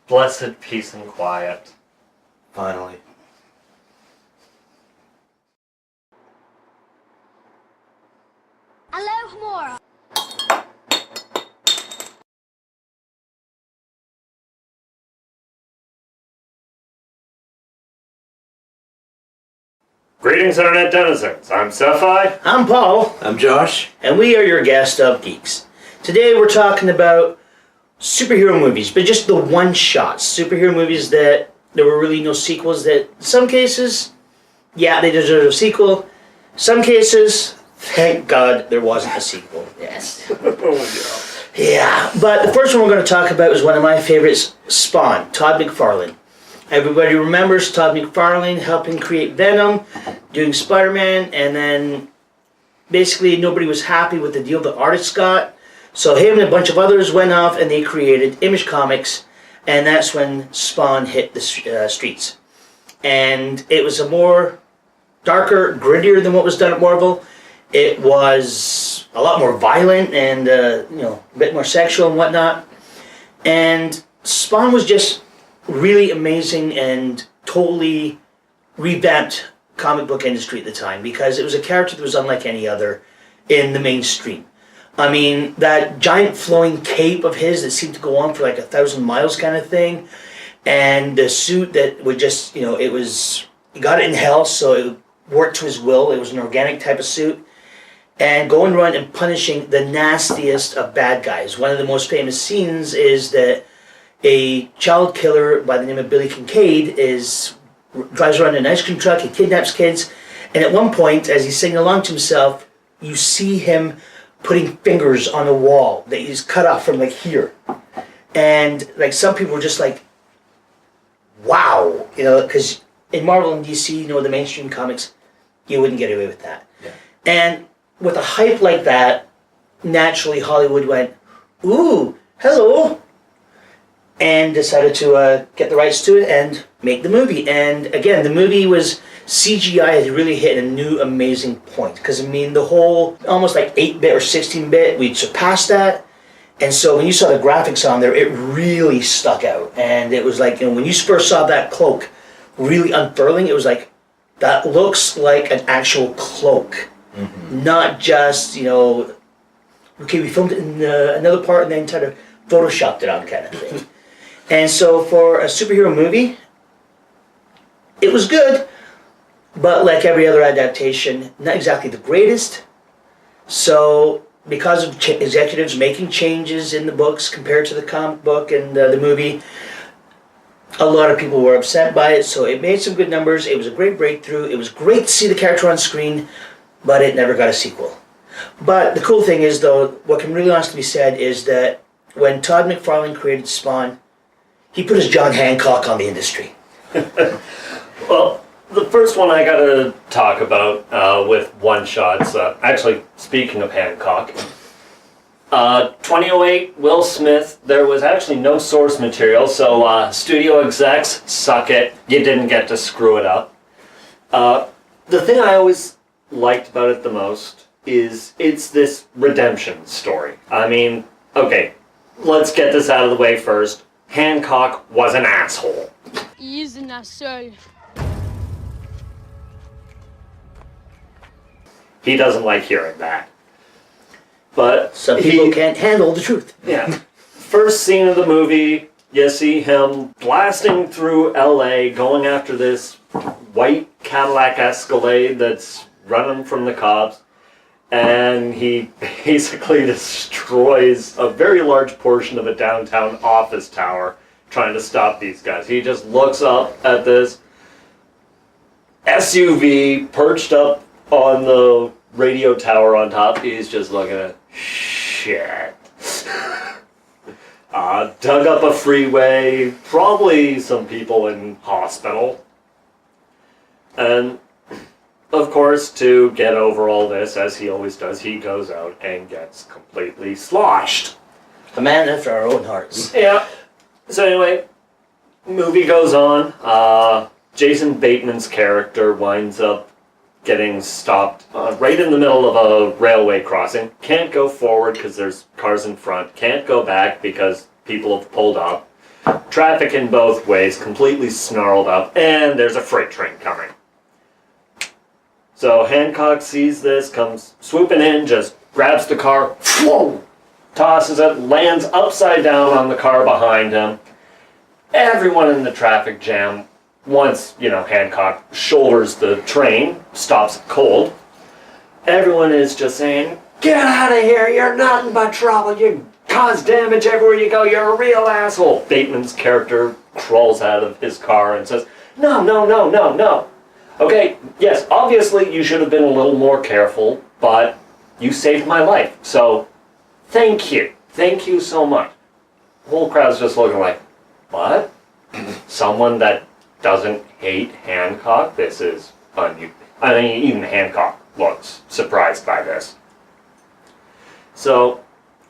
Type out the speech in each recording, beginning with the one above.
blessed peace and quiet. Finally. Aloha. Greetings, Internet denizens. I'm Sapphire. I'm Paul, I'm Josh. and we are your guest of Geeks. Today we're talking about superhero movies, but just the one-shots. Superhero movies that there were really no sequels, that in some cases, yeah, they deserve a sequel. Some cases, thank God there wasn't a sequel. Yes. Yeah, but the first one we're going to talk about is one of my favorites, Spawn, Todd McFarlane. Everybody remembers Todd McFarlane helping create Venom, doing Spider-Man, and then basically nobody was happy with the deal the artists got. So him and a bunch of others went off and they created Image Comics, and that's when Spawn hit the streets. And it was a more darker, grittier than what was done at Marvel. It was a lot more violent and a bit more sexual and whatnot. And Spawn was just really amazing and totally revamped comic book industry at the time, because it was a character that was unlike any other in the mainstream. I mean, that giant flowing cape of his that seemed to go on for like 1,000 miles kind of thing, and the suit that would just, he got it in hell, so it worked to his will. It was an organic type of suit. And going around and punishing the nastiest of bad guys. One of the most famous scenes is that a child killer by the name of Billy Kincaid drives around in an ice cream truck. He kidnaps kids, and at one point, as he's singing along to himself, you see him putting fingers on a wall that he's cut off from here. And some people were just like, wow, because in Marvel and DC, the mainstream comics, you wouldn't get away with that. Yeah. And with a hype like that, naturally Hollywood went, ooh, hello, and decided to get the rights to it and make the movie. And again, the movie was CGI had really hit a new amazing point, because the whole almost 8-bit or 16-bit, we'd surpassed that. And so when you saw the graphics on there, it really stuck out. And it was when you first saw that cloak really unfurling, it was like, that looks like an actual cloak. Mm-hmm. Not just, okay, we filmed it in another part and then kind of photoshopped it on kind of thing. And so for a superhero movie, it was good, but like every other adaptation, not exactly the greatest. So because of executives making changes in the books compared to the comic book and the movie, a lot of people were upset by it. So it made some good numbers. It was a great breakthrough. It was great to see the character on screen, but it never got a sequel. But the cool thing is, though, what can really honestly be said is that when Todd McFarlane created Spawn, he put his John Hancock on the industry. Well, the first one I gotta talk about with one-shots, actually, speaking of Hancock, 2008, Will Smith, there was actually no source material, so studio execs, suck it, you didn't get to screw it up. The thing I always liked about it the most is it's this redemption story. Okay, let's get this out of the way first. Hancock was an asshole. He is an asshole. He doesn't like hearing that. But some people can't handle the truth. Yeah. First scene of the movie, you see him blasting through LA, going after this white Cadillac Escalade that's running from the cops. And he basically destroys a very large portion of a downtown office tower trying to stop these guys. He just looks up at this SUV perched up on the radio tower on top. He's just looking at shit. Dug up a freeway, probably some people in hospital. And of course, to get over all this, as he always does, he goes out and gets completely sloshed. A man after our own hearts. Yeah. So anyway, movie goes on. Jason Bateman's character winds up getting stopped right in the middle of a railway crossing. Can't go forward because there's cars in front. Can't go back because people have pulled up. Traffic in both ways, completely snarled up, and there's a freight train coming. So Hancock sees this, comes swooping in, just grabs the car, whoa, tosses it, lands upside down on the car behind him. Everyone in the traffic jam, once, Hancock shoulders the train, stops it cold, everyone is just saying, "Get out of here, you're nothing but trouble, you cause damage everywhere you go, you're a real asshole." Bateman's character crawls out of his car and says, "No, no, no, no, no. Okay, yes, obviously you should have been a little more careful, but you saved my life, so thank you. Thank you so much." The whole crowd's just looking like, what? Someone that doesn't hate Hancock? This is unusual. I mean, even Hancock looks surprised by this. So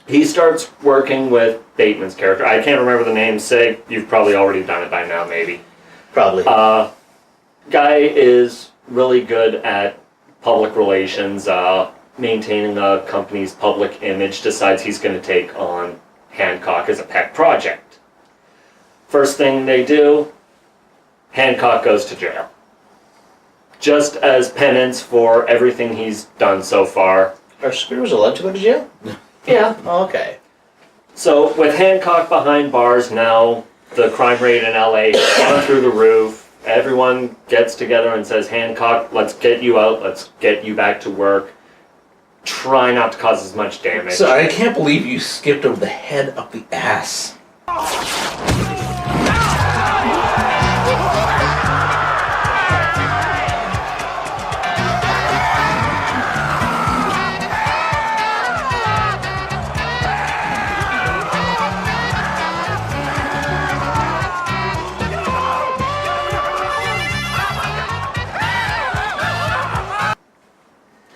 he starts working with Bateman's character. I can't remember the name. Say, you've probably already done it by now, maybe. Probably. Guy is really good at public relations, maintaining a company's public image, decides he's going to take on Hancock as a pet project. First thing they do, Hancock goes to jail. Just as penance for everything he's done so far. Are superheroes allowed to go to jail? Yeah. Oh, okay. So with Hancock behind bars now, the crime rate in LA gone through the roof. Everyone gets together and says, "Hancock, let's get you out. Let's get you back to work. Try not to cause as much damage." So I can't believe you skipped over the head up the ass.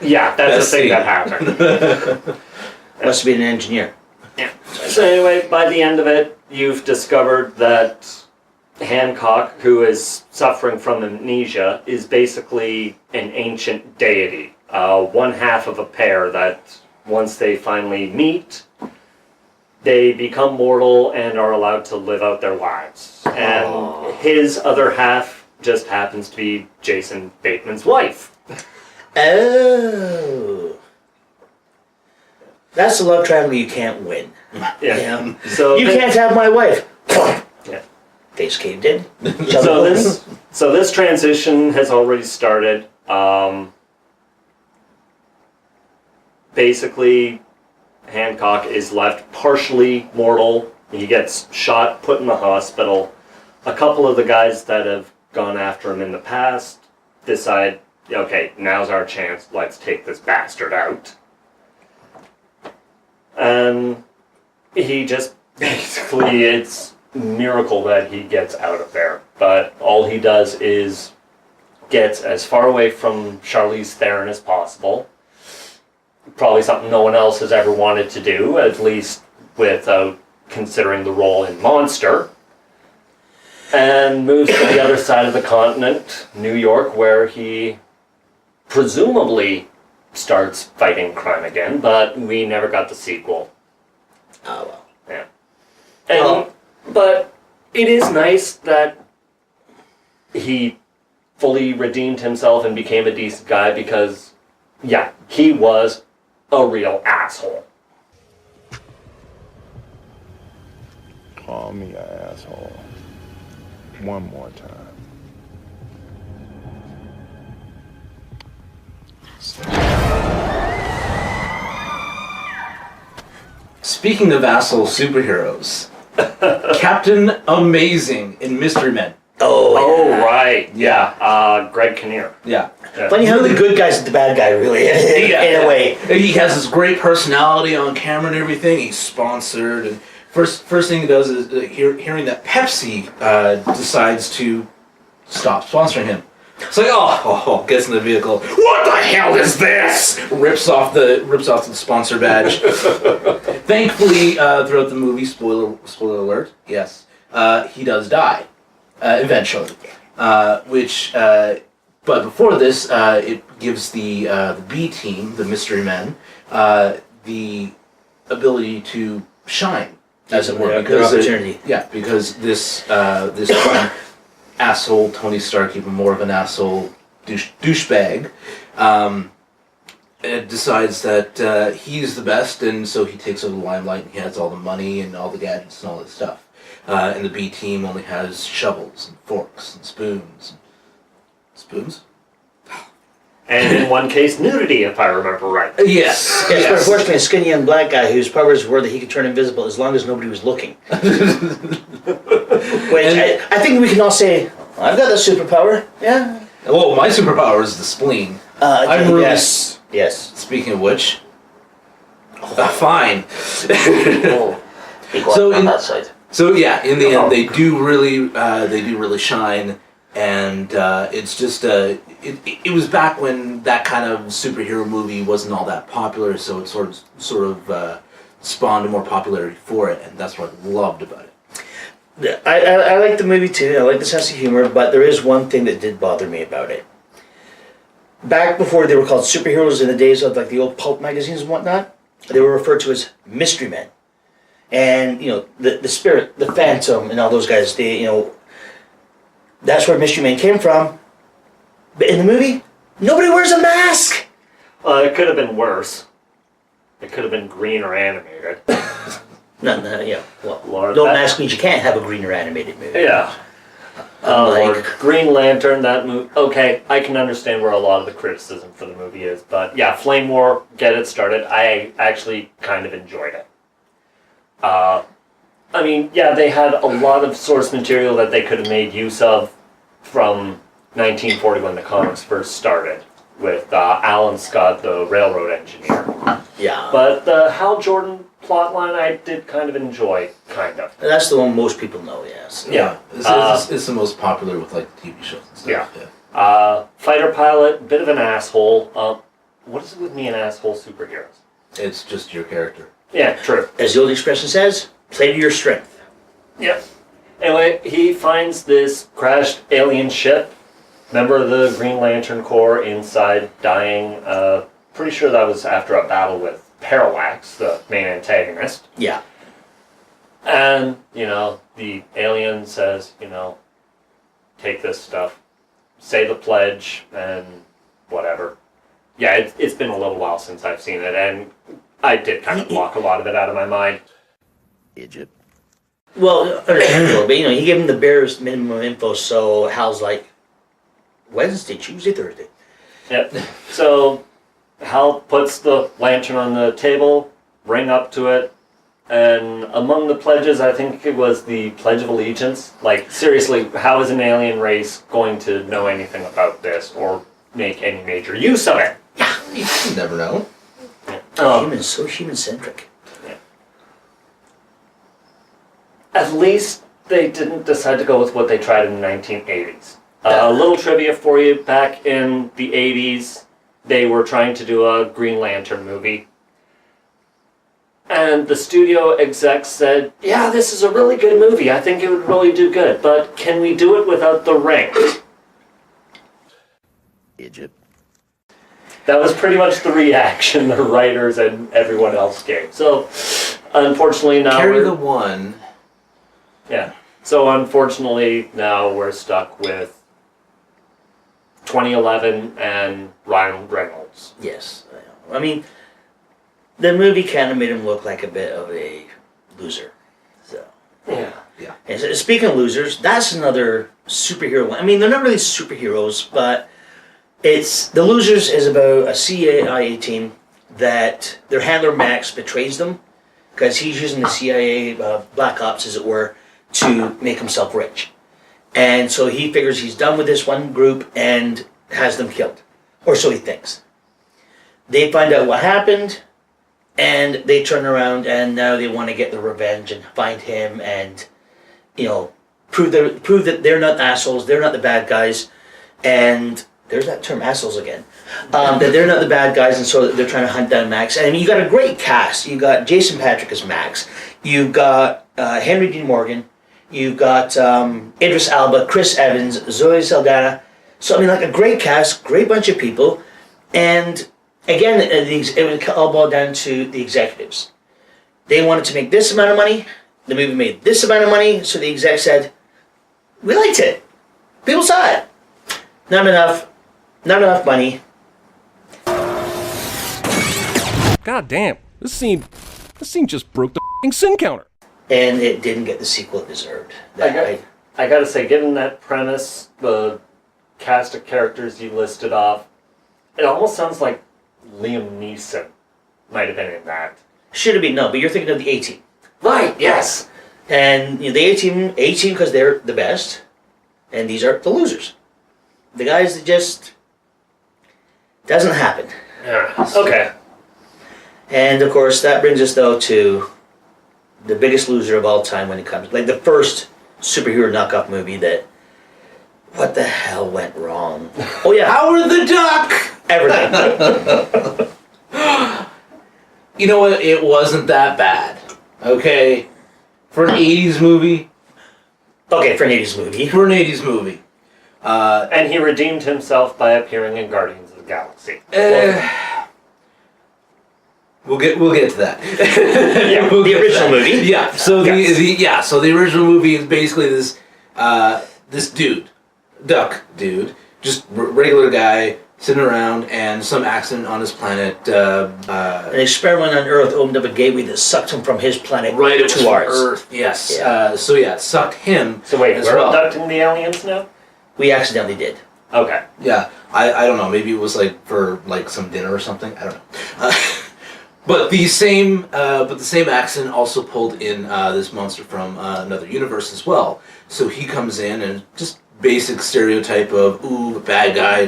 Yeah, that's the Best thing scene. that happened. Must have been an engineer. Yeah. So anyway, by the end of it, you've discovered that Hancock, who is suffering from amnesia, is basically an ancient deity. One half of a pair that, once they finally meet, they become mortal and are allowed to live out their lives. And his other half just happens to be Jason Bateman's wife. Oh. That's the love triangle you can't win. Yeah. So You can't have my wife. Yeah. Face caved in. So this transition has already started. Basically, Hancock is left partially mortal. He gets shot, put in the hospital. A couple of the guys that have gone after him in the past decide, okay, now's our chance. Let's take this bastard out. And he just basically, it's a miracle that he gets out of there. But all he does is gets as far away from Charlize Theron as possible. Probably something no one else has ever wanted to do, at least without considering the role in Monster. And moves to the other side of the continent, New York, where he presumably starts fighting crime again, but we never got the sequel. Oh, well. Yeah. And, but it is nice that he fully redeemed himself and became a decent guy because, yeah, he was a real asshole. Call me an asshole. One more time. Speaking of asshole superheroes, Captain Amazing in Mystery Men. Oh, right. Yeah. Greg Kinnear. Yeah. Funny how the good guy's the bad guy, really, in a way. He has this great personality on camera and everything. He's sponsored, and first thing he does is hearing that Pepsi decides to stop sponsoring him. It's like, oh, gets in the vehicle. What the hell is this? Rips off the sponsor badge. Thankfully, throughout the movie, spoiler alert, yes, he does die eventually. But before this, it gives the B team, the Mystery Men, the ability to shine doesn't work Their because opportunity. because this asshole Tony Stark, even more of an asshole douchebag, decides that he's the best, and so he takes over the limelight, and he has all the money and all the gadgets and all this stuff. And the B team only has shovels and forks and spoons. Spoons? And in one case, nudity, if I remember right. Yes. Yes, but unfortunately, a skinny young black guy whose powers were that he could turn invisible as long as nobody was looking. Which I think we can all say, I've got that superpower. Yeah. Well, my superpower is the spleen. I'm really. Yes. Yes. Speaking of which, fine. Oh. So on in- that side. So yeah, in the end, they do really shine, and it's just it was back when that kind of superhero movie wasn't all that popular, so it sort of spawned more popularity for it, and that's what I loved about it. I like the movie too. I like the sense of humor, but there is one thing that did bother me about it. Back before they were called superheroes, in the days of like the old pulp magazines and whatnot, they were referred to as mystery men. And the Spirit, the Phantom, and all those guys, that's where Mystery Man came from. But in the movie, nobody wears a mask. It could have been worse. It could have been green or animated. No, well, Lord, no that- mask means you can't have a green or animated movie. Yeah. Unlike- Or Green Lantern, that movie. Okay, I can understand where a lot of the criticism for the movie is, but yeah, Flame War, get it started. I actually kind of enjoyed it. I mean, yeah, they had a lot of source material that they could have made use of from 1940 when the comics first started, with Alan Scott, the railroad engineer. Yeah. But the Hal Jordan plotline I did kind of enjoy, kind of. That's the one most people know, yes. Yeah. It's the most popular with like TV shows and stuff. Yeah. Fighter pilot, bit of an asshole. What is it with me and asshole superheroes? It's just your character. Yeah, true. As the old expression says, play to your strength. Yep. Anyway, he finds this crashed alien ship, member of the Green Lantern Corps inside, dying. Pretty sure that was after a battle with Parallax, the main antagonist. Yeah. And, the alien says, take this stuff, say the pledge, and whatever. Yeah, it's been a little while since I've seen it, and I did kind of block a lot of it out of my mind. Egypt. Well, understandable, but he gave him the barest minimum info, so Hal's like, Wednesday, Tuesday, Thursday. Yep. So Hal puts the lantern on the table, ring up to it, and among the pledges, I think it was the Pledge of Allegiance. Like, seriously, how is an alien race going to know anything about this or make any major use of it? You never know. Humans, so human-centric. At least they didn't decide to go with what they tried in the 1980s. A little trivia for you, back in the 80s, they were trying to do a Green Lantern movie. And the studio execs said, yeah, this is a really good movie. I think it would really do good. But can we do it without the ring? Egypt. That was pretty much the reaction the writers and everyone else gave. So, unfortunately now Carry the one. Yeah. So unfortunately now we're stuck with 2011 and Ryan Reynolds. Yes. I mean, the movie kind of made him look like a bit of a loser. So. Yeah. And so, speaking of losers, that's another superhero one. I mean, they're not really superheroes, but The Losers is about a CIA team that their handler Max betrays them because he's using the CIA black ops, as it were, to make himself rich. And so he figures he's done with this one group and has them killed. Or so he thinks. They find out what happened, and they turn around and now they want to get the revenge and find him and, prove that they're not assholes, they're not the bad guys, and there's that term, assholes again. That they're not the bad guys, and so they're trying to hunt down Max. And you got a great cast. You got Jason Patric as Max. You've got Henry Dean Morgan. You've got Idris Elba, Chris Evans, Zoe Saldana. So, I mean, like a great cast, great bunch of people. And again, it would all boil down to the executives. They wanted to make this amount of money, the movie made this amount of money, so the exec said, we liked it. People saw it. Not enough money. God damn, this scene just broke the f***ing sin counter. And it didn't get the sequel it deserved. I gotta say, given that premise, the cast of characters you listed off, it almost sounds like Liam Neeson might have been in that. Should have been, no, but you're thinking of the A-Team. Right, yes. And the A-Team because they're the best, and these are the losers. The guys that just doesn't happen. Yeah. Okay. And of course, that brings us though to the biggest loser of all time when it comes, like the first superhero knockoff movie that, what the hell went wrong? Oh yeah, Howard the Duck! everything. You know what? It wasn't that bad. Okay? For an 80s movie. Okay, for an 80s movie. For an 80s movie. And he redeemed himself by appearing in Guardians of the Galaxy. We'll get to that. Yeah, the original movie. Yeah. So the original movie is basically this duck dude, just regular guy sitting around, and some accident on his planet. An experiment on Earth opened up a gateway that sucked him from his planet right to ours. Earth. Yes. Yeah. It sucked him. So wait, as we're well. abducting the aliens now? We accidentally did. Okay. Yeah. I don't know. Maybe it was like for like some dinner or something. I don't know. But the same accent also pulled in this monster from another universe as well. So he comes in and just basic stereotype of bad guy.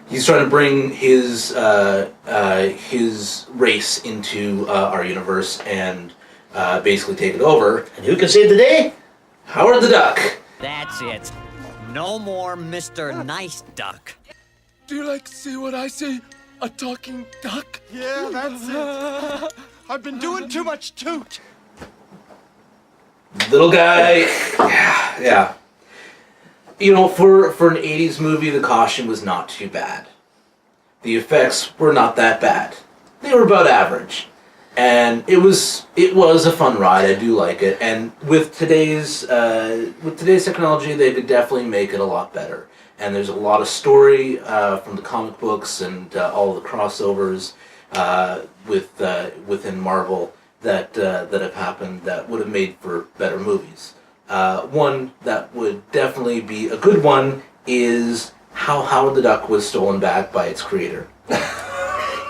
He's trying to bring his race into our universe and basically take it over. And who can save the day? Howard the Duck. That's it. No more Mr. Nice Duck. Do you like to see what I see? A talking duck? Yeah, that's it. I've been doing too much toot. Little guy. Yeah. You know, for an 80s movie, the costume was not too bad. The effects were not that bad. They were about average. And it was a fun ride. I do like it. And with today's technology, they could definitely make it a lot better. And there's a lot of story from the comic books and all the crossovers within Marvel that have happened that would have made for better movies. One that would definitely be a good one is how Howard the Duck was stolen back by its creator.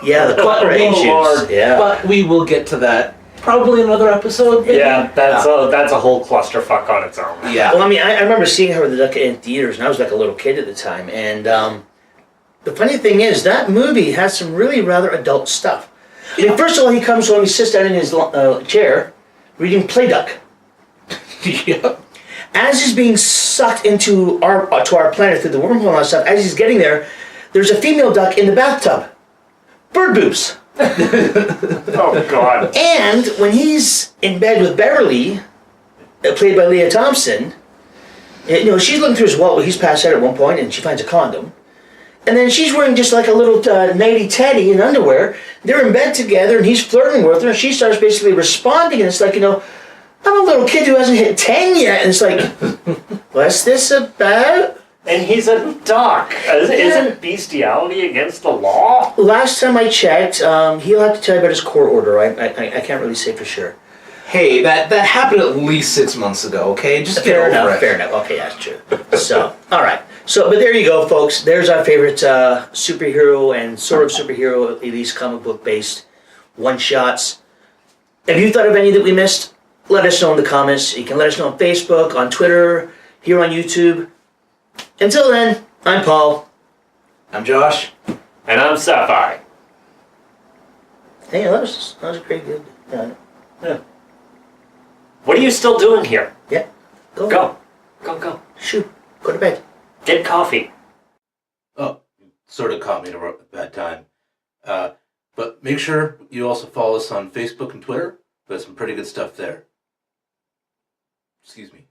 Yeah, the plot ranges. Yeah. But we will get to that probably another episode. Maybe? Yeah, that's a whole clusterfuck on its own. Yeah. Well, I mean, I remember seeing Howard the Duck in theaters, and I was like a little kid at the time. And the funny thing is, that movie has some really rather adult stuff. I mean, first of all, he comes home, he sits down in his chair, reading Play Duck. Yeah. As he's being sucked into our planet through the wormhole and all that stuff, as he's getting there, there's a female duck in the bathtub. Bird boobs. Oh, God. And when he's in bed with Beverly, played by Leah Thompson, she's looking through his wallet. He's passed out at one point, and she finds a condom. And then she's wearing just like a little nighty teddy in underwear. They're in bed together, and he's flirting with her, and she starts basically responding, and it's like, I'm a little kid who hasn't hit 10 yet, and it's like, what's this about? And he's a duck. Isn't bestiality against the law? Last time I checked, he'll have to tell you about his court order. I can't really say for sure. Hey, that happened at least 6 months ago, okay? Just get Fair over it. Fair enough. Okay, that's true. So, all right. So, but there you go, folks. There's our favorite superhero and sort of superhero, at least comic book based one-shots. Have you thought of any that we missed? Let us know in the comments. You can let us know on Facebook, on Twitter, here on YouTube. Until then, I'm Paul. I'm Josh. And I'm Sapphire. Hey, that was pretty good. Yeah. What are you still doing here? Yeah. Go. Shoot. Go to bed. Get coffee. Oh, sort of caught me at a bad time. But make sure you also follow us on Facebook and Twitter. There's some pretty good stuff there. Excuse me.